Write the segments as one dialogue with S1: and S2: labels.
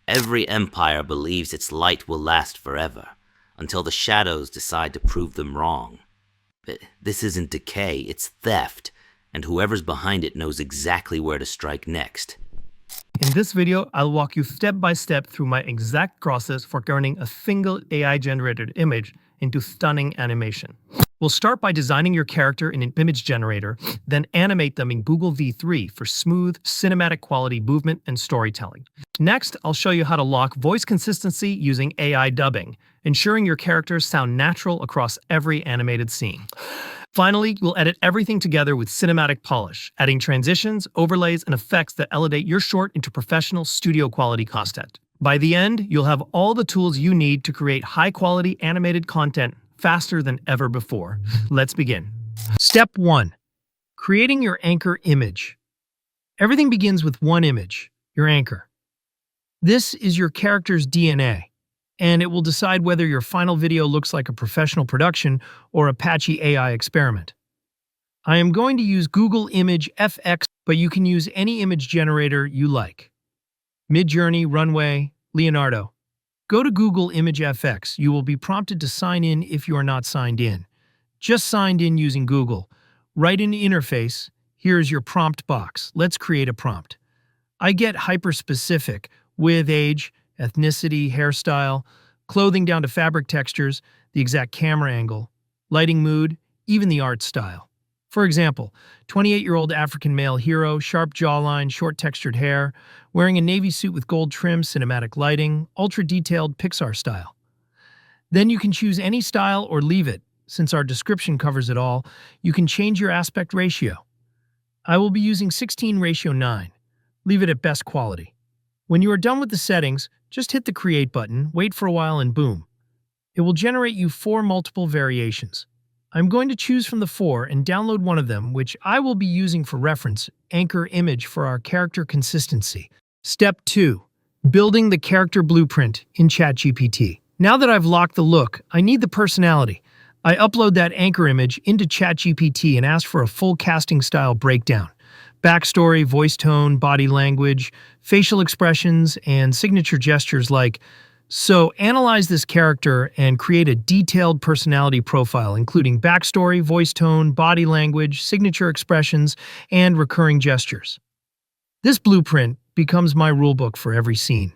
S1: Every empire believes its light will last forever, until the shadows decide to prove them wrong. But this isn't decay, it's theft, and whoever's behind it knows exactly where to strike next.
S2: In this video, I'll walk you step by step through my exact process for turning a single AI-generated image into stunning animation. We'll start by designing your character in an image generator, then animate them in Google V3 for smooth, cinematic quality movement and storytelling. Next, I'll show you how to lock voice consistency using AI dubbing, ensuring your characters sound natural across every animated scene. Finally, we'll edit everything together with cinematic polish, adding transitions, overlays, and effects that elevate your short into professional studio-quality content. By the end, you'll have all the tools you need to create high-quality animated content faster than ever before. Let's begin. Step 1. Creating your anchor image. Everything begins with one image, your anchor. This is your character's DNA, and it will decide whether your final video looks like a professional production or a patchy AI experiment. I am going to use Google Image FX, but you can use any image generator you like. Midjourney, Runway, Leonardo. Go to Google Image FX. You will be prompted to sign in if you are not signed in. Just signed in using Google. Right in the interface, here's your prompt box. Let's create a prompt. I get hyper-specific with age, ethnicity, hairstyle, clothing down to fabric textures, the exact camera angle, lighting mood, even the art style. For example, 28-year-old African male hero, sharp jawline, short textured hair, wearing a navy suit with gold trim, cinematic lighting, ultra-detailed Pixar style. Then you can choose any style or leave it. Since our description covers it all, you can change your aspect ratio. I will be using 16:9. Leave it at best quality. When you are done with the settings, just hit the Create button, wait for a while, and boom. It will generate you 4 multiple variations. I'm going to choose from the 4 and download one of them, which I will be using for reference, anchor image for our character consistency. Step 2. Building the character blueprint in ChatGPT. Now that I've locked the look, I need the personality. I upload that anchor image into ChatGPT and ask for a full casting style breakdown. Backstory, voice tone, body language, facial expressions, and signature gestures like, so analyze this character and create a detailed personality profile, including backstory, voice tone, body language, signature expressions, and recurring gestures. This blueprint becomes my rulebook for every scene.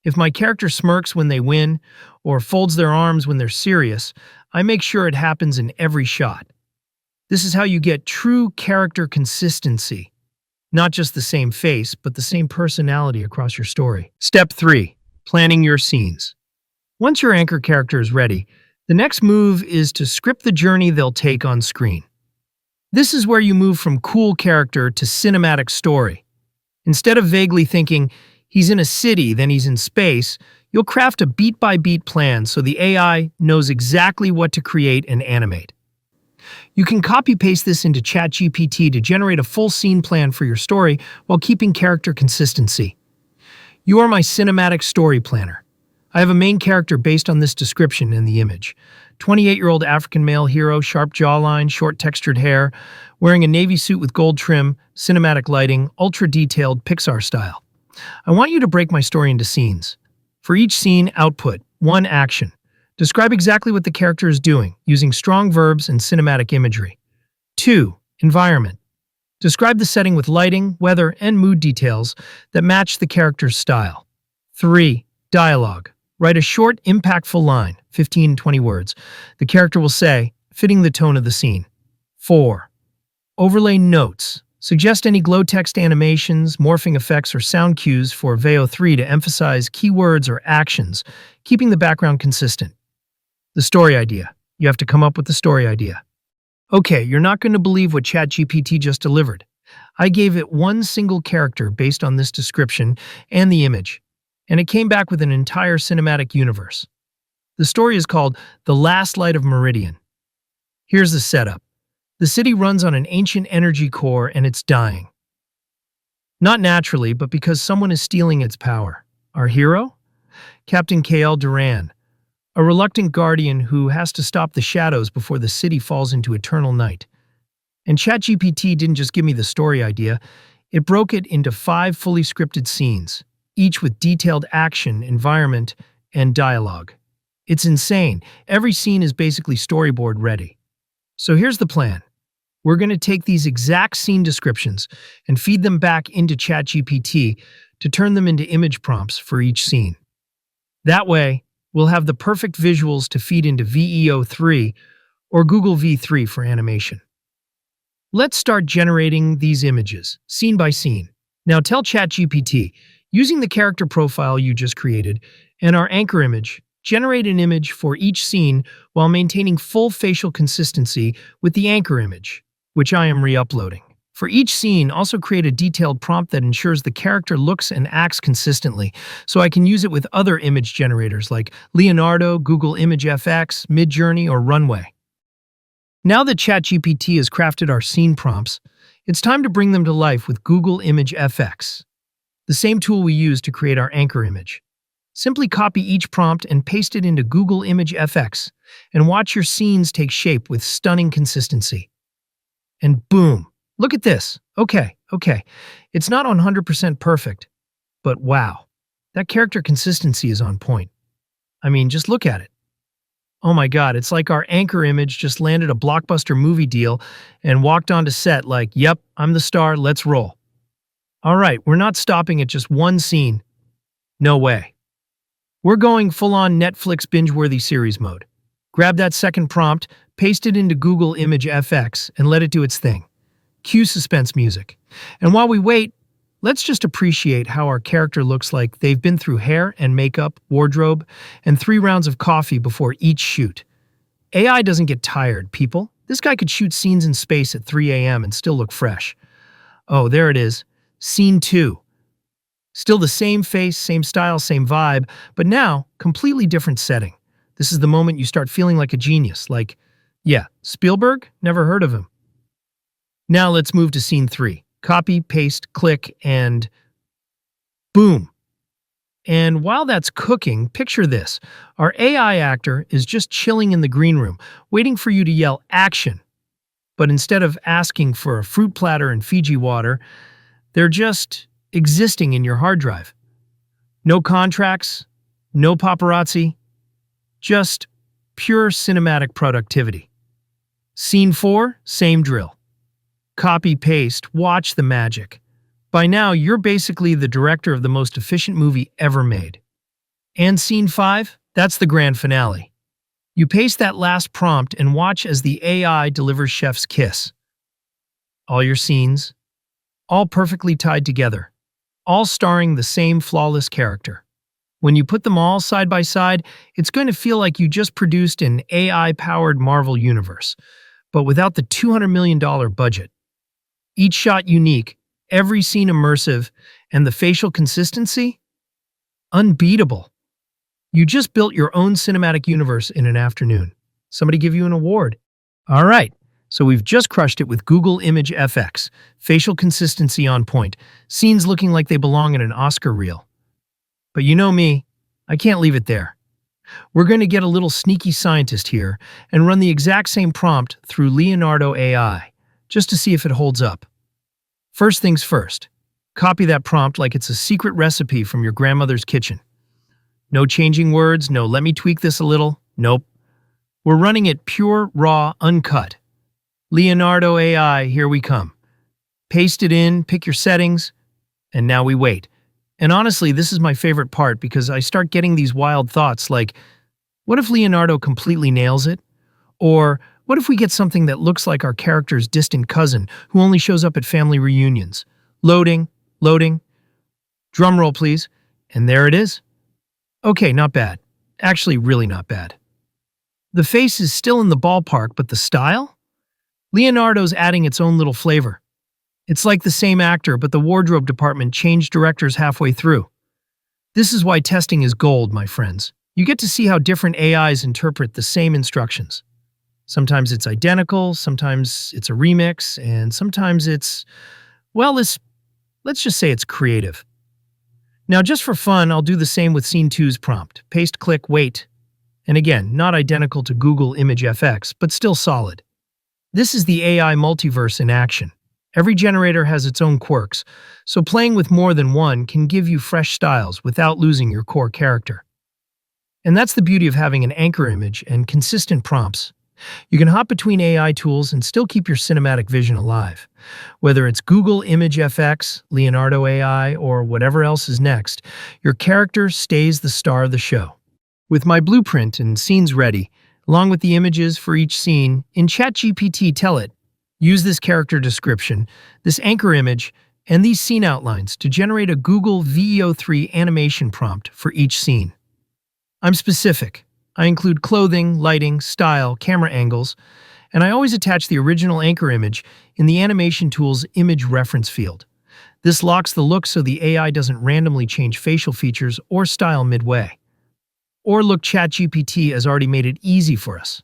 S2: If my character smirks when they win, or folds their arms when they're serious, I make sure it happens in every shot. This is how you get true character consistency. Not just the same face, but the same personality across your story. Step 3. Planning your scenes. Once your anchor character is ready, the next move is to script the journey they'll take on screen. This is where you move from cool character to cinematic story. Instead of vaguely thinking, he's in a city, then he's in space, you'll craft a beat-by-beat plan so the AI knows exactly what to create and animate. You can copy-paste this into ChatGPT to generate a full scene plan for your story while keeping character consistency. You are my cinematic story planner. I have a main character based on this description in the image. 28-year-old African male hero, sharp jawline, short textured hair, wearing a navy suit with gold trim, cinematic lighting, ultra-detailed Pixar style. I want you to break my story into scenes. For each scene, output 1 action. Describe exactly what the character is doing, using strong verbs and cinematic imagery. 2. Environment. Describe the setting with lighting, weather, and mood details that match the character's style. 3. Dialogue. Write a short, impactful line, 15-20 words. The character will say, fitting the tone of the scene. 4. Overlay notes. Suggest any glow text animations, morphing effects, or sound cues for VEO 3 to emphasize keywords or actions, keeping the background consistent. The story idea. You have to come up with the story idea. Okay, you're not going to believe what ChatGPT just delivered. I gave it one single character based on this description and the image, and it came back with an entire cinematic universe. The story is called The Last Light of Meridian. Here's the setup. The city runs on an ancient energy core and it's dying. Not naturally, but because someone is stealing its power. Our hero? Captain K.L. Duran, a reluctant guardian who has to stop the shadows before the city falls into eternal night. And ChatGPT didn't just give me the story idea, it broke it into 5 fully scripted scenes. each with detailed action, environment, and dialogue. It's insane. Every scene is basically storyboard ready. So here's the plan. We're going to take these exact scene descriptions and feed them back into ChatGPT to turn them into image prompts for each scene. That way, we'll have the perfect visuals to feed into VEO 3 or Google V3 for animation. Let's start generating these images, scene by scene. Now tell ChatGPT, using the character profile you just created and our anchor image, generate an image for each scene while maintaining full facial consistency with the anchor image, which I am re-uploading. For each scene, also create a detailed prompt that ensures the character looks and acts consistently, so I can use it with other image generators like Leonardo, Google Image FX, Midjourney, or Runway. Now that ChatGPT has crafted our scene prompts, it's time to bring them to life with Google Image FX, the same tool we use to create our anchor image. Simply copy each prompt and paste it into Google Image FX, and watch your scenes take shape with stunning consistency. And boom! Look at this. Okay. It's not 100% perfect, but wow, that character consistency is on point. I mean, just look at it. Oh my god, it's like our anchor image just landed a blockbuster movie deal and walked onto set like, yep, I'm the star, let's roll. Alright, we're not stopping at just one scene. No way. We're going full-on Netflix binge-worthy series mode. Grab that second prompt, paste it into Google Image FX, and let it do its thing. Cue suspense music. And while we wait, let's just appreciate how our character looks like they've been through hair and makeup, wardrobe, and 3 rounds of coffee before each shoot. AI doesn't get tired, people. This guy could shoot scenes in space at 3 a.m. and still look fresh. Oh, there it is. Scene 2. Still the same face, same style, same vibe, but now, completely different setting. This is the moment you start feeling like a genius, like, yeah, Spielberg? Never heard of him. Now let's move to scene 3. Copy, paste, click, and boom. And while that's cooking, picture this. Our AI actor is just chilling in the green room, waiting for you to yell action. But instead of asking for a fruit platter and Fiji water, they're just existing in your hard drive. No contracts, no paparazzi, just pure cinematic productivity. Scene 4, same drill. Copy, paste, watch the magic. By now, you're basically the director of the most efficient movie ever made. And scene 5, that's the grand finale. You paste that last prompt and watch as the AI delivers chef's kiss. All your scenes, all perfectly tied together, all starring the same flawless character. When you put them all side by side, it's going to feel like you just produced an AI-powered Marvel universe, but without the $200 million budget. Each shot unique, every scene immersive, and the facial consistency? Unbeatable. You just built your own cinematic universe in an afternoon. Somebody give you an award. All right, so we've just crushed it with Google Image FX. Facial consistency on point. Scenes looking like they belong in an Oscar reel. But you know me, I can't leave it there. We're going to get a little sneaky scientist here and run the exact same prompt through Leonardo AI, just to see if it holds up. First things first, copy that prompt like it's a secret recipe from your grandmother's kitchen. No changing words, no let me tweak this a little, nope. We're running it pure, raw, uncut. Leonardo AI, here we come. Paste it in, pick your settings, and now we wait. And honestly, this is my favorite part because I start getting these wild thoughts like, what if Leonardo completely nails it? Or, what if we get something that looks like our character's distant cousin who only shows up at family reunions? Loading. Drum roll, please. And there it is. Okay, not bad. Actually, really not bad. The face is still in the ballpark, but the style? Leonardo's adding its own little flavor. It's like the same actor, but the wardrobe department changed directors halfway through. This is why testing is gold, my friends. You get to see how different AIs interpret the same instructions. Sometimes it's identical, sometimes it's a remix, and sometimes it's, well, let's just say it's creative. Now, just for fun, I'll do the same with Scene 2's prompt. Paste, click, wait. And again, not identical to Google Image FX, but still solid. This is the AI multiverse in action. Every generator has its own quirks, so playing with more than one can give you fresh styles without losing your core character. And that's the beauty of having an anchor image and consistent prompts. You can hop between AI tools and still keep your cinematic vision alive. Whether it's Google Image FX, Leonardo AI, or whatever else is next, your character stays the star of the show. With my blueprint and scenes ready, along with the images for each scene, in ChatGPT tell it, use this character description, this anchor image, and these scene outlines to generate a Google VEO3 animation prompt for each scene. I'm specific. I include clothing, lighting, style, camera angles, and I always attach the original anchor image in the animation tool's image reference field. This locks the look so the AI doesn't randomly change facial features or style midway. Or look, ChatGPT has already made it easy for us.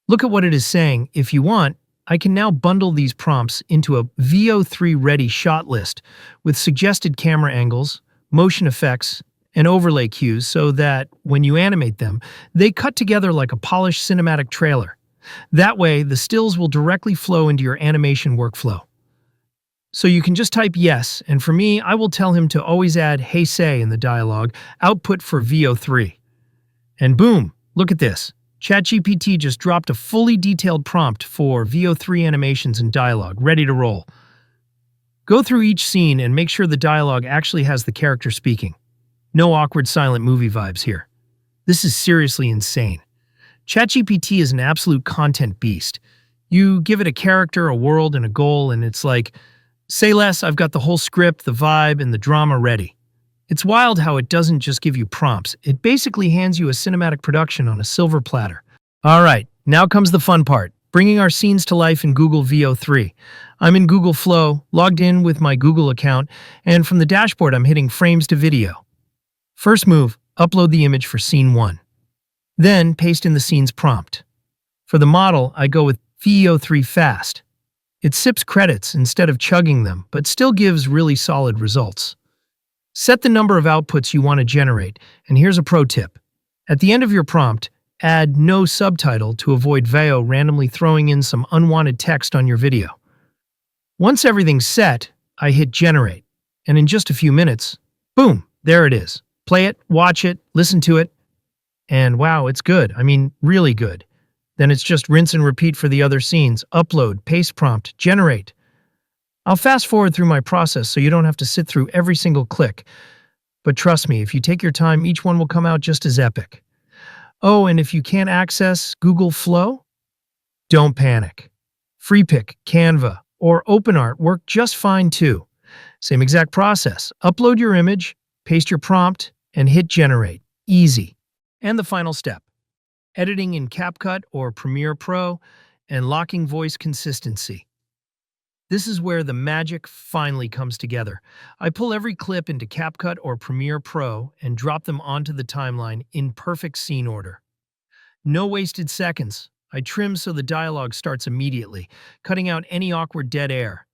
S2: Look at what it is saying. If you want, I can now bundle these prompts into a VO3-ready shot list with suggested camera angles, motion effects, and overlay cues so that, when you animate them, they cut together like a polished cinematic trailer. That way, the stills will directly flow into your animation workflow. So you can just type yes, and for me, I will tell him to always add "Hey say" in the dialogue, output for VO3. And boom, look at this. ChatGPT just dropped a fully detailed prompt for VO3 animations and dialogue, ready to roll. Go through each scene and make sure the dialogue actually has the character speaking. No awkward silent movie vibes here. This is seriously insane. ChatGPT is an absolute content beast. You give it a character, a world, and a goal, and it's like, say less, I've got the whole script, the vibe, and the drama ready. It's wild how it doesn't just give you prompts. It basically hands you a cinematic production on a silver platter. All right, now comes the fun part, bringing our scenes to life in Google VEO3. I'm in Google Flow, logged in with my Google account, and from the dashboard I'm hitting frames to video. First move, upload the image for scene 1. Then paste in the scene's prompt. For the model, I go with VEO3 Fast. It sips credits instead of chugging them, but still gives really solid results. Set the number of outputs you want to generate, and here's a pro tip. At the end of your prompt, add no subtitle to avoid VEO randomly throwing in some unwanted text on your video. Once everything's set, I hit generate, and in just a few minutes, boom, there it is. Play it, watch it, listen to it, and wow, it's good. I mean, really good. Then it's just rinse and repeat for the other scenes. Upload, paste prompt, generate. I'll fast forward through my process so you don't have to sit through every single click. But trust me, if you take your time, each one will come out just as epic. Oh, and if you can't access Google Flow, don't panic. FreePic, Canva, or OpenArt work just fine too. Same exact process. Upload your image, paste your prompt, and hit generate. Easy. And the final step, editing in CapCut or Premiere Pro and locking voice consistency. This is where the magic finally comes together. I pull every clip into CapCut or Premiere Pro and drop them onto the timeline in perfect scene order. No wasted seconds. I trim so the dialogue starts immediately, cutting out any awkward dead air.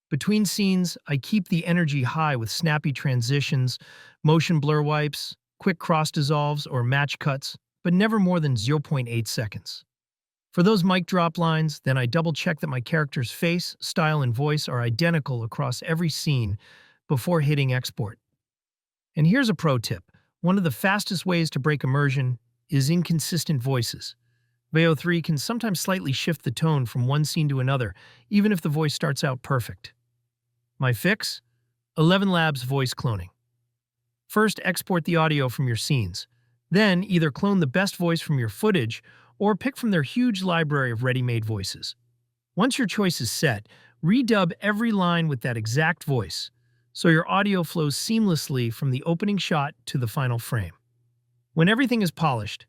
S2: Between scenes, I keep the energy high with snappy transitions, motion blur wipes, quick cross dissolves, or match cuts, but never more than 0.8 seconds. For those mic drop lines, then I double-check that my character's face, style, and voice are identical across every scene before hitting export. And here's a pro tip. One of the fastest ways to break immersion is inconsistent voices. VEO3 can sometimes slightly shift the tone from one scene to another, even if the voice starts out perfect. My fix? 11 Labs voice cloning. First, export the audio from your scenes. Then, either clone the best voice from your footage or pick from their huge library of ready-made voices. Once your choice is set, redub every line with that exact voice, so your audio flows seamlessly from the opening shot to the final frame. When everything is polished,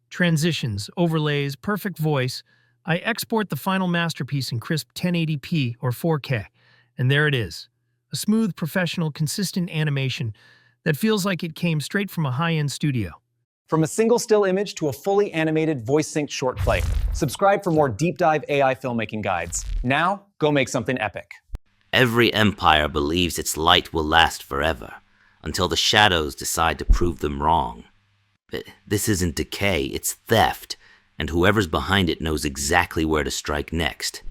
S2: transitions, overlays, perfect voice, I export the final masterpiece in crisp 1080p or 4K, and there it is. A smooth, professional, consistent animation that feels like it came straight from a high-end studio.
S3: From a single still image to a fully animated voice-synced short play. Subscribe for more deep dive AI filmmaking guides. Now, go make something epic.
S1: Every empire believes its light will last forever, until the shadows decide to prove them wrong. But this isn't decay, it's theft, and whoever's behind it knows exactly where to strike next.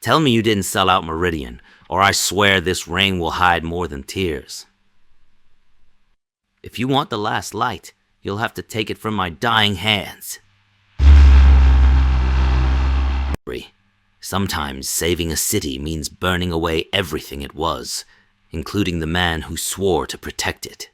S1: Tell me you didn't sell out Meridian, or I swear this rain will hide more than tears. If you want the last light, you'll have to take it from my dying hands. Sometimes saving a city means burning away everything it was, including the man who swore to protect it.